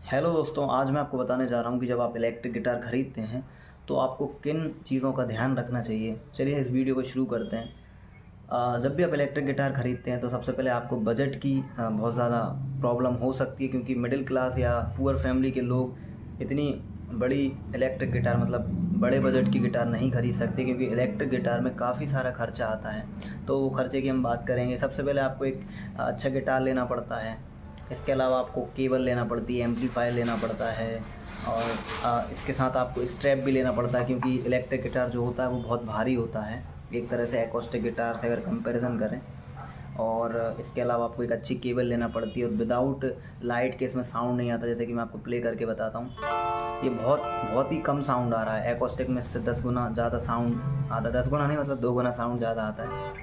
Hello दोस्तों, आज मैं आपको बताने जा रहा हूँ कि जब आप इलेक्ट्रिक गिटार ख़रीदते हैं तो आपको किन चीज़ों का ध्यान रखना चाहिए। चलिए इस वीडियो को शुरू करते हैं। जब भी आप इलेक्ट्रिक गिटार ख़रीदते हैं तो सबसे पहले आपको बजट की बहुत ज़्यादा प्रॉब्लम हो सकती है, क्योंकि मिडिल क्लास या पुअर फैमिली के लोग इतनी बड़ी इलेक्ट्रिक गिटार मतलब बड़े बजट की गिटार नहीं खरीद सकते, क्योंकि इलेक्ट्रिक गिटार में काफ़ी सारा खर्चा आता है। तो वो खर्चे की हम बात करेंगे। सबसे पहले आपको एक अच्छा गिटार लेना पड़ता है। इसके अलावा आपको केबल लेना पड़ती है, एम्पलीफायर लेना पड़ता है, और इसके साथ आपको स्ट्रैप भी लेना पड़ता है, क्योंकि इलेक्ट्रिक गिटार जो होता है वो बहुत भारी होता है एक तरह से एकॉस्टिक गिटार से अगर कंपैरिजन करें। और इसके अलावा आपको एक अच्छी केबल लेना पड़ती है, और विदाउट लाइट के इसमें साउंड नहीं आता। जैसे कि मैं आपको प्ले करके बताता हूँ, ये बहुत बहुत ही कम साउंड आ रहा है। एकॉस्टिक में से 10 गुना ज़्यादा साउंड आता है। 10 गुना नहीं, मतलब 2 गुना साउंड ज़्यादा आता है।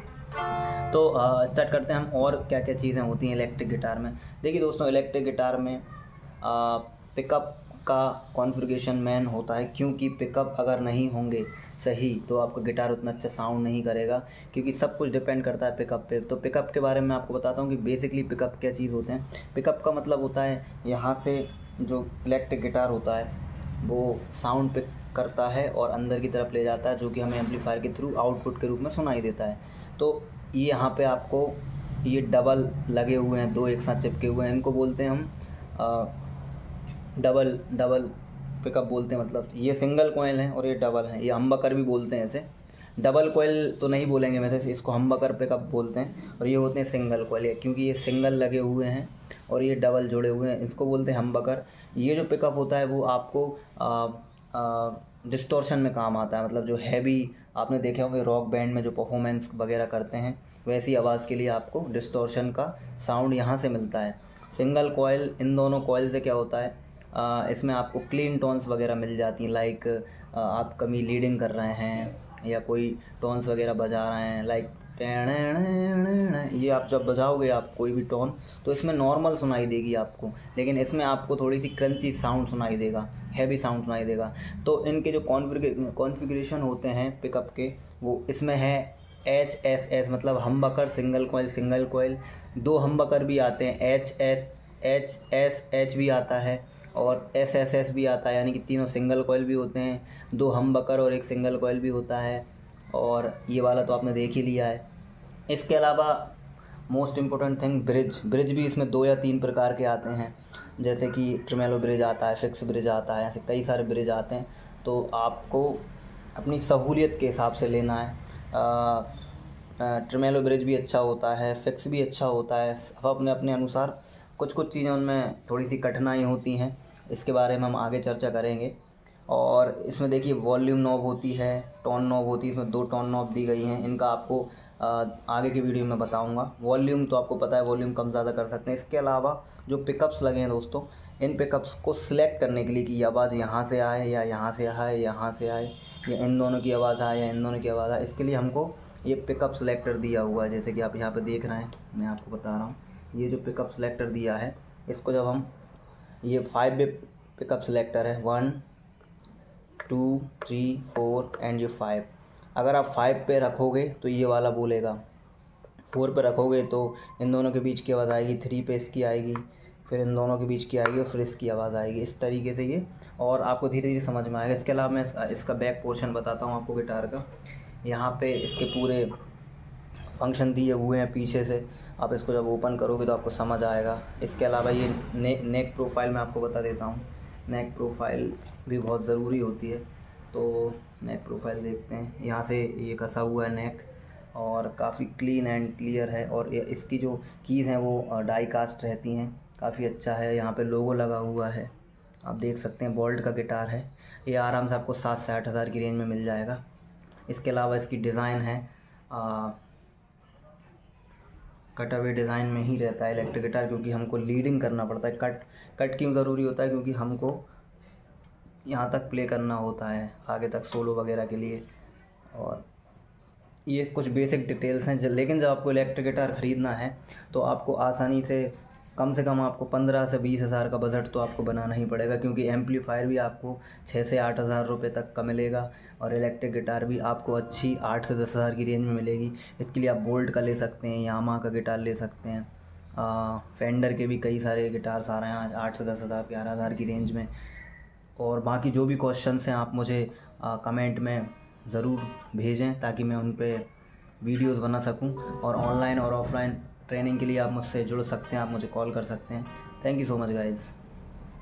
तो स्टार्ट करते हैं हम, और क्या क्या चीज़ें होती हैं इलेक्ट्रिक गिटार में। देखिए दोस्तों, इलेक्ट्रिक गिटार में पिकअप का कॉन्फ़िगरेशन मेन होता है, क्योंकि पिकअप अगर नहीं होंगे सही तो आपका गिटार उतना अच्छा साउंड नहीं करेगा, क्योंकि सब कुछ डिपेंड करता है पिकअप पे। तो पिकअप के बारे में आपको बताता हूँ कि बेसिकली पिकअप क्या चीज़ होते हैं। पिकअप का मतलब होता है यहाँ से जो इलेक्ट्रिक गिटार होता है वो साउंड पिक करता है और अंदर की तरफ ले जाता है, जो कि हमें एम्पलीफायर के थ्रू आउटपुट के रूप में सुनाई देता है। तो ये यहाँ पे आपको ये डबल लगे हुए हैं, दो एक साथ चिपके हुए हैं, इनको बोलते हैं हम डबल डबल पिकअप बोलते हैं। मतलब ये सिंगल कॉइल है और ये डबल है, ये हमबकर भी बोलते हैं इसे। डबल कॉइल तो नहीं बोलेंगे वैसे, इसको हमबकर पिकअप बोलते हैं। और ये होते हैं सिंगल कॉइल, क्योंकि ये सिंगल लगे हुए हैं और ये डबल जुड़े हुए हैं, इसको बोलते हैं हमबकर। ये जो पिकअप होता है वो आपको डिस्टॉर्शन में काम आता है। मतलब जो हैवी आपने देखे होंगे रॉक बैंड में जो परफॉर्मेंस वगैरह करते हैं, वैसी आवाज़ के लिए आपको डिस्टॉर्शन का साउंड यहाँ से मिलता है। सिंगल कॉइल, इन दोनों कॉइल से क्या होता है, इसमें आपको क्लीन टोन्स वगैरह मिल जाती हैं। लाइक आप कभी लीडिंग कर रहे हैं या कोई टोन्स वगैरह बजा रहे हैं, लाइक ये आप जब बजाओगे आप कोई भी टोन, तो इसमें नॉर्मल सुनाई देगी आपको, लेकिन इसमें आपको थोड़ी सी क्रंची साउंड सुनाई देगा, हैवी साउंड सुनाई देगा। तो इनके जो कॉन्फ़िगरेशन होते हैं पिकअप के, वो इसमें है HSS, मतलब हमबकर सिंगल कॉइल। सिंगल कॉइल दो हमबकर भी आते हैं, HSH भी आता है और SSS भी आता है, यानी कि तीनों सिंगल कॉइल भी होते हैं। दो हमबकर और एक सिंगल कॉइल भी होता है, और ये वाला तो आपने देख ही लिया है। इसके अलावा मोस्ट इम्पोर्टेंट थिंग, ब्रिज भी इसमें 2 या 3 प्रकार के आते हैं। जैसे कि ट्रेमेलो ब्रिज आता है, फिक्स ब्रिज आता है, ऐसे कई सारे ब्रिज आते हैं। तो आपको अपनी सहूलियत के हिसाब से लेना है। ट्रेमेलो ब्रिज भी अच्छा होता है, फिक्स भी अच्छा होता है, सब अपने अपने अनुसार। कुछ कुछ चीज़ें उनमें थोड़ी सी कठिनाई होती हैं, इसके बारे में हम आगे चर्चा करेंगे। और इसमें देखिए वॉल्यूम नॉब होती है, टोन नॉब होती है। इसमें 2 टोन नॉब दी गई हैं, इनका आपको आगे की वीडियो में बताऊंगा। वॉल्यूम तो आपको पता है, वॉल्यूम कम ज़्यादा कर सकते हैं। इसके अलावा जो पिकअप्स लगे हैं दोस्तों, इन पिकअप्स को सिलेक्ट करने के लिए कि आवाज़ यहाँ से आए या यहाँ से आए, यहाँ से आए, या इन दोनों की आवाज़ आए या इन दोनों की आवाज़ आए, इसके लिए हमको ये पिकअप सेलेक्टर दिया हुआ है। जैसे कि आप यहाँ पे देख रहे हैं, मैं आपको बता रहा हूँ, ये जो पिकअप सेलेक्टर दिया है, इसको जब हम, ये 5 वे पिकअप सेलेक्टर है, 1 2 3 4 एंड ये 5। अगर आप 5 पे रखोगे तो ये वाला बोलेगा, 4 पे रखोगे तो इन दोनों के बीच की आवाज़ आएगी, 3 पे इसकी आएगी, फिर इन दोनों के बीच की आएगी और फिर इसकी आवाज़ आएगी। इस तरीके से ये, और आपको धीरे धीरे समझ में आएगा। इसके अलावा मैं इसका बैक पोर्शन बताता हूँ आपको गिटार का। यहाँ पे इसके पूरे फंक्शन दिए हुए हैं पीछे से, आप इसको जब ओपन करोगे तो आपको समझ आएगा। इसके अलावा ये नेक प्रोफाइल मैं आपको बता देता हूँ। नेक प्रोफाइल भी बहुत ज़रूरी होती है, तो नेक प्रोफाइल देखते हैं। यहाँ से ये कसा हुआ है नेक, और काफ़ी क्लीन एंड क्लियर है। और इसकी जो कीज़ हैं वो डाई कास्ट रहती हैं, काफ़ी अच्छा है। यहाँ पे लोगो लगा हुआ है, आप देख सकते हैं। बोल्ट का गिटार है, ये आराम से आपको 7 से 8 हज़ार की रेंज में मिल जाएगा। इसके अलावा इसकी डिज़ाइन है, कट अवे डिज़ाइन में ही रहता है इलेक्ट्रिक गिटार, क्योंकि हमको लीडिंग करना पड़ता है। कट क्यों ज़रूरी होता है, क्योंकि हमको यहाँ तक प्ले करना होता है, आगे तक सोलो वगैरह के लिए। और ये कुछ बेसिक डिटेल्स हैं। लेकिन जब आपको इलेक्ट्रिक गिटार ख़रीदना है तो आपको आसानी से कम आपको 15 से 20 हज़ार का बजट तो आपको बनाना ही पड़ेगा, क्योंकि एम्पलीफायर भी आपको 6 से 8 हज़ार रुपये तक का मिलेगा, और इलेक्ट्रिक गिटार भी आपको अच्छी 8 से 10 हज़ार की रेंज में मिलेगी। इसके लिए आप बोल्ट का ले सकते हैं, यामाहा का गिटार ले सकते हैं, फेंडर के भी कई सारे गिटार्स आ रहे हैं आज 8 से 10 हज़ार 11 हज़ार की रेंज में। और बाकी जो भी क्वेश्चंस हैं आप मुझे कमेंट में ज़रूर भेजें ताकि मैं उन पे वीडियोस बना सकूं। और ऑनलाइन और ऑफलाइन ट्रेनिंग के लिए आप मुझसे जुड़ सकते हैं, आप मुझे कॉल कर सकते हैं। Thank you so much guys.